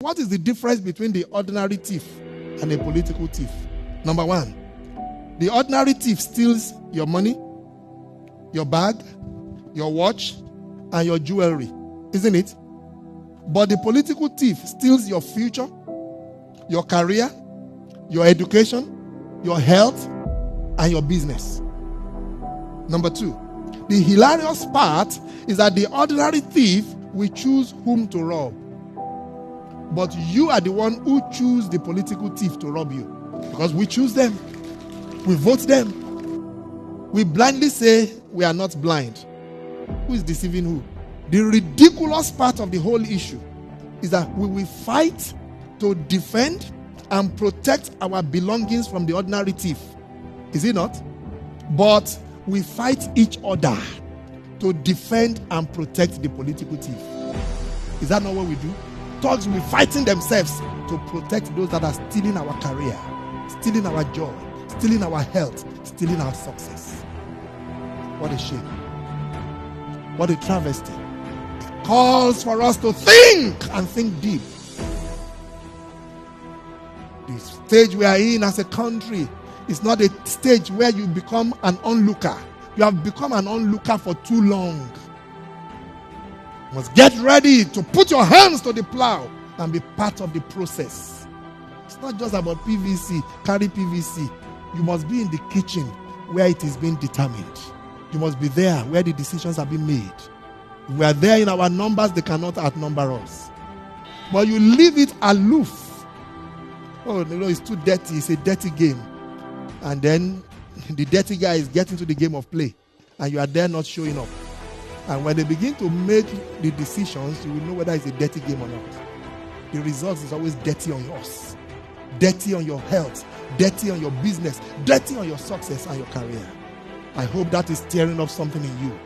What is the difference between the ordinary thief and a political thief? Number one, the ordinary thief steals your money, your bag, your watch, and your jewelry, isn't it? But the political thief steals your future, your career, your education, your health, and your business. Number two, the hilarious part is that the ordinary thief will choose whom to rob. But you are the one who choose the political thief to rob you. Because we choose them. We vote them. We blindly say we are not blind. Who is deceiving who? The ridiculous part of the whole issue is that we will fight to defend and protect our belongings from the ordinary thief. Is it not? But we fight each other to defend and protect the political thief. Is that not what we do? Thugs will be fighting themselves to protect those that are stealing our career, stealing our joy, stealing our health, stealing our success. What a shame. What a travesty. It calls for us to think and think deep. The stage we are in as a country is not a stage where you become an onlooker. You have become an onlooker for too long. You must get ready to put your hands to the plow and be part of the process. It's not just about PVC, carry PVC. You must be in the kitchen where it is being determined. You must be there where the decisions are being made. If we are there in our numbers, they cannot outnumber us. But you leave it aloof. Oh, it's too dirty. It's a dirty game. And then the dirty guy is getting to the game of play. And you are there not showing up. And when they begin to make the decisions, you will know whether it's a dirty game or not. The result is always dirty on yours. Dirty on your health. Dirty on your business. Dirty on your success and your career. I hope that is stirring up something in you.